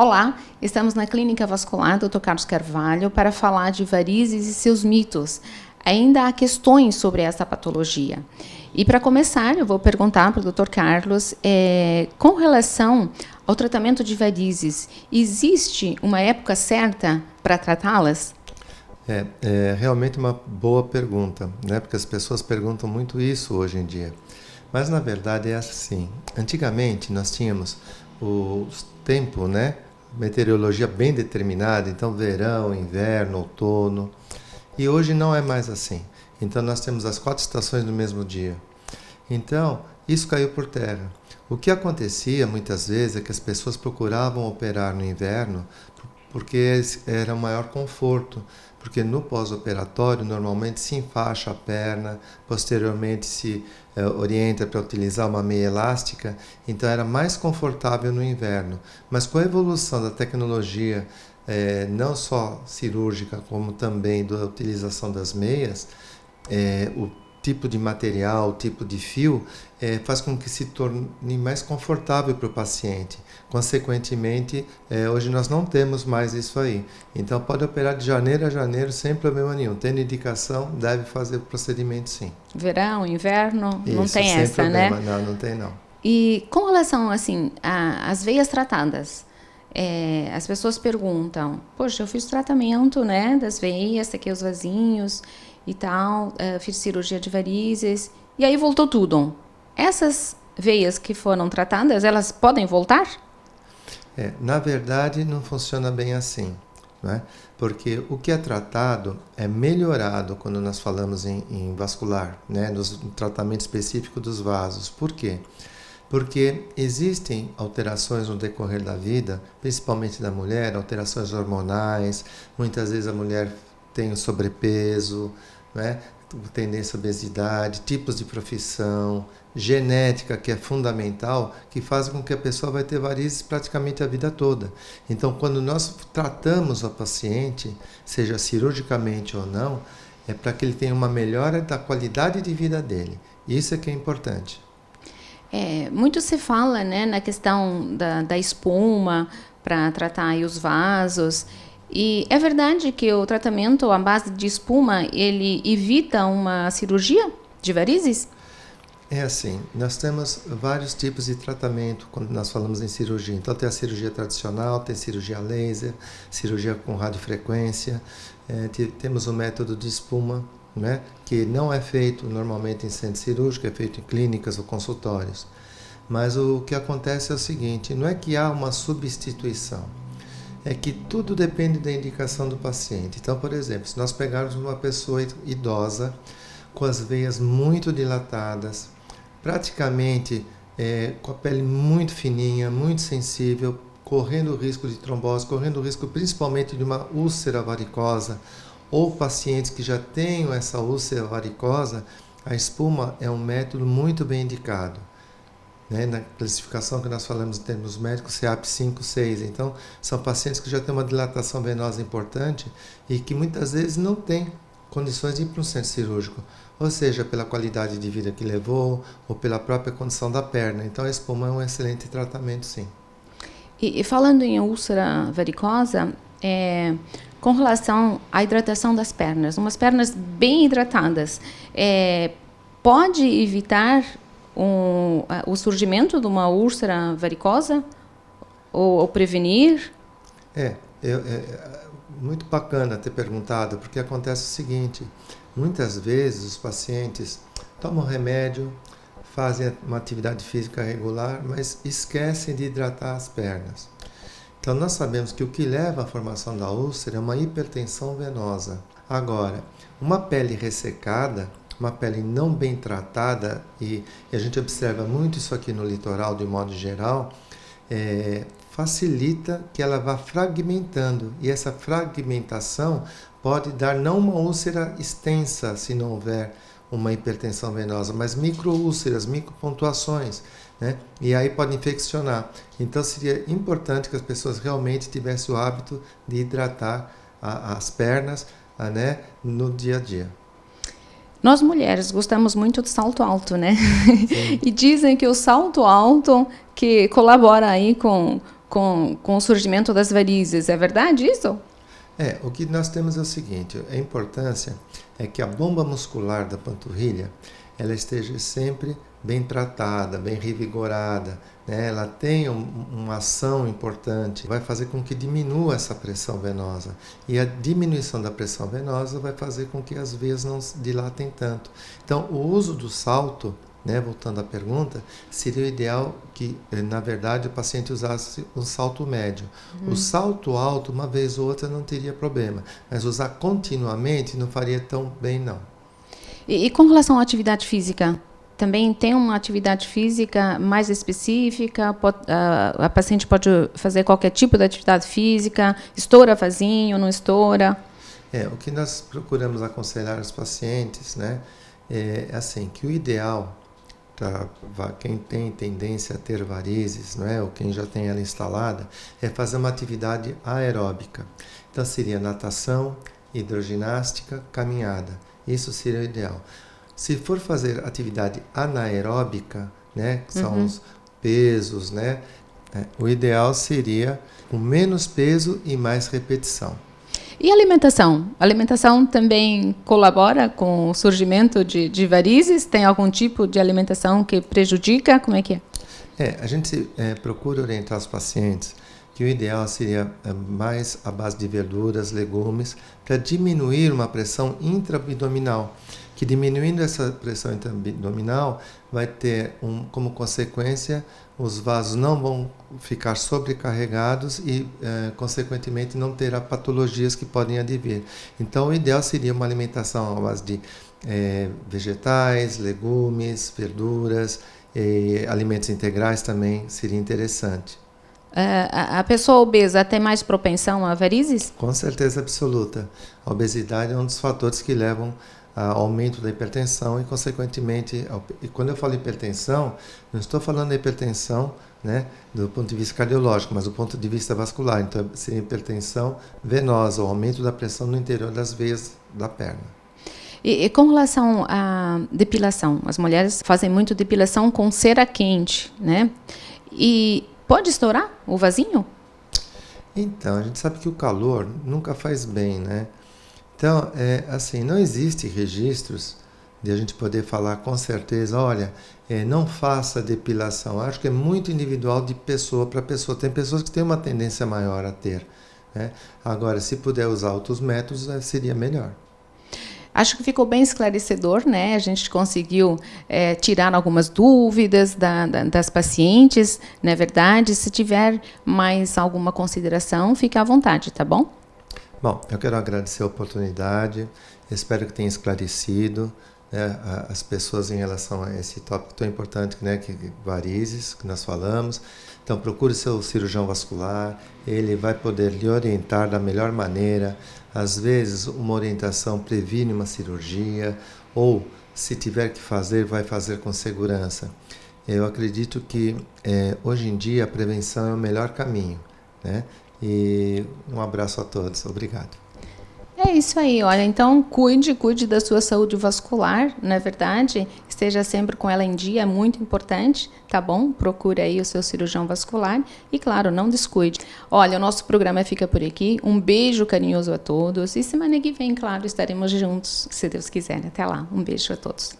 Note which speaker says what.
Speaker 1: Olá, estamos na Clínica Vascular Dr. Carlos Carvalho para falar de varizes e seus mitos. Ainda há questões sobre essa patologia. E para começar, eu vou perguntar para o Dr. Carlos, com relação ao tratamento de varizes, existe uma época certa para tratá-las?
Speaker 2: É realmente uma boa pergunta, né? Porque as pessoas perguntam muito isso hoje em dia. Mas na verdade é assim. Antigamente nós tínhamos o tempo, né? Meteorologia bem determinada, então verão, inverno, outono. E hoje não é mais assim. Então nós temos as 4 estações no mesmo dia. Então isso caiu por terra. O que acontecia muitas vezes é que as pessoas procuravam operar no inverno porque era um maior conforto, porque no pós-operatório normalmente se enfaixa a perna, posteriormente se orienta para utilizar uma meia elástica, então era mais confortável no inverno. Mas com a evolução da tecnologia, não só cirúrgica, como também da utilização das meias, o tipo de material, o tipo de fio, faz com que se torne mais confortável para o paciente. Consequentemente, hoje nós não temos mais isso aí. Então, pode operar de janeiro a janeiro sem problema nenhum. Tendo indicação, deve fazer o procedimento sim.
Speaker 1: Verão, inverno,
Speaker 2: Isso,
Speaker 1: não tem
Speaker 2: sem
Speaker 1: essa,
Speaker 2: problema.
Speaker 1: né?
Speaker 2: Não tem não.
Speaker 1: E com relação, assim, às veias tratadas, as pessoas perguntam, poxa, eu fiz tratamento, né, das veias, aqui os vasinhos e tal, fiz cirurgia de varizes, e aí voltou tudo. Essas veias que foram tratadas, elas podem voltar?
Speaker 2: Na verdade, não funciona bem assim, né? Porque o que é tratado é melhorado quando nós falamos em vascular, né? No tratamento específico dos vasos. Por quê? Porque existem alterações no decorrer da vida, principalmente da mulher, alterações hormonais, muitas vezes a mulher tem sobrepeso, né? Tendência à obesidade, tipos de profissão, genética, que é fundamental, que faz com que a pessoa vai ter varizes praticamente a vida toda. Então, quando nós tratamos o paciente, seja cirurgicamente ou não, é para que ele tenha uma melhora da qualidade de vida dele. Isso é que é importante.
Speaker 1: Muito se fala, né, na questão da espuma para tratar aí os vasos. E é verdade que o tratamento à base de espuma, ele evita uma cirurgia de varizes?
Speaker 2: É assim, nós temos vários tipos de tratamento quando nós falamos em cirurgia. Então tem a cirurgia tradicional, tem cirurgia laser, cirurgia com radiofrequência, temos o método de espuma, né, que não é feito normalmente em centro cirúrgico, é feito em clínicas ou consultórios. Mas o que acontece é o seguinte, não é que há uma substituição, é que tudo depende da indicação do paciente. Então, por exemplo, se nós pegarmos uma pessoa idosa com as veias muito dilatadas, praticamente com a pele muito fininha, muito sensível, correndo o risco de trombose, correndo o risco principalmente de uma úlcera varicosa, ou pacientes que já tenham essa úlcera varicosa, a espuma é um método muito bem indicado. Né, na classificação que nós falamos em termos médicos, CEAP 5, 6. Então, são pacientes que já têm uma dilatação venosa importante e que muitas vezes não têm condições de ir para um centro cirúrgico, ou seja, pela qualidade de vida que levou ou pela própria condição da perna. Então, a espuma é um excelente tratamento, sim.
Speaker 1: E falando em úlcera varicosa, com relação à hidratação das pernas, umas pernas bem hidratadas, pode evitar o surgimento de uma úlcera varicosa ou prevenir?
Speaker 2: É muito bacana ter perguntado, porque acontece o seguinte, muitas vezes os pacientes tomam remédio, fazem uma atividade física regular, mas esquecem de hidratar as pernas. Então nós sabemos que o que leva à formação da úlcera é uma hipertensão venosa. Agora, uma pele ressecada, uma pele não bem tratada, e a gente observa muito isso aqui no litoral de modo geral, facilita que ela vá fragmentando. E essa fragmentação pode dar não uma úlcera extensa, se não houver uma hipertensão venosa, mas microúlceras, micropontuações, né? E aí pode infeccionar. Então seria importante que as pessoas realmente tivessem o hábito de hidratar as pernas, né, no dia a dia.
Speaker 1: Nós mulheres gostamos muito de salto alto, né?
Speaker 2: Sim.
Speaker 1: E dizem que o salto alto que colabora aí com com o surgimento das varizes. É verdade isso?
Speaker 2: O que nós temos é o seguinte, a importância é que a bomba muscular da panturrilha, ela esteja sempre bem tratada, bem revigorada, né? Ela tem uma ação importante, vai fazer com que diminua essa pressão venosa. E a diminuição da pressão venosa vai fazer com que as veias não se dilatem tanto. Então, o uso do salto, né, voltando à pergunta, seria o ideal que, na verdade, o paciente usasse um salto médio. O salto alto, uma vez ou outra, não teria problema, mas usar continuamente não faria tão bem, não.
Speaker 1: E com relação à atividade física, também tem uma atividade física mais específica? A paciente pode fazer qualquer tipo de atividade física? Estoura vasinho, não estoura?
Speaker 2: O que nós procuramos aconselhar os pacientes, né, é assim, que o ideal para quem tem tendência a ter varizes, não é, ou quem já tem ela instalada, é fazer uma atividade aeróbica. Então seria natação, hidroginástica, caminhada. Isso seria o ideal. Se for fazer atividade anaeróbica, né, que são os pesos, né, o ideal seria com menos peso e mais repetição.
Speaker 1: E a alimentação? A alimentação também colabora com o surgimento de varizes? Tem algum tipo de alimentação que prejudica? Como é que é?
Speaker 2: A gente procura orientar os pacientes que o ideal seria mais a base de verduras, legumes, para diminuir uma pressão intra-abdominal, que diminuindo essa pressão intra-abdominal vai ter como consequência os vasos não vão ficar sobrecarregados e, consequentemente, não terá patologias que podem advir. Então, o ideal seria uma alimentação à base de vegetais, legumes, verduras, alimentos integrais também seria interessante.
Speaker 1: A pessoa obesa tem mais propensão a varizes?
Speaker 2: Com certeza absoluta. A obesidade é um dos fatores que levam ao aumento da hipertensão e, consequentemente, e quando eu falo hipertensão, não estou falando da hipertensão, né, do ponto de vista cardiológico, mas do ponto de vista vascular. Então, seria hipertensão venosa, o aumento da pressão no interior das veias da perna.
Speaker 1: E com relação à depilação, as mulheres fazem muito depilação com cera quente, né? E pode estourar o vasinho?
Speaker 2: Então, a gente sabe que o calor nunca faz bem, né? Então, assim, não existe registros de a gente poder falar com certeza, olha, não faça depilação. Acho que é muito individual de pessoa para pessoa. Tem pessoas que têm uma tendência maior a ter, né? Agora, se puder usar outros métodos, seria melhor.
Speaker 1: Acho que ficou bem esclarecedor, né? A gente conseguiu tirar algumas dúvidas das pacientes, não é verdade? Se tiver mais alguma consideração, fique à vontade, tá bom?
Speaker 2: Bom, eu quero agradecer a oportunidade, espero que tenha esclarecido, né, as pessoas em relação a esse tópico tão importante, né, que varizes, que nós falamos. Então, procure seu cirurgião vascular, ele vai poder lhe orientar da melhor maneira. Às vezes, uma orientação previne uma cirurgia, ou, se tiver que fazer, vai fazer com segurança. Eu acredito que, hoje em dia, a prevenção é o melhor caminho, né? E um abraço a todos. Obrigado.
Speaker 1: É isso aí, olha, então cuide da sua saúde vascular, não é verdade? Esteja sempre com ela em dia, é muito importante, tá bom? Procure aí o seu cirurgião vascular e, claro, não descuide. Olha, o nosso programa fica por aqui, um beijo carinhoso a todos e semana que vem, claro, estaremos juntos, se Deus quiser. Até lá, um beijo a todos.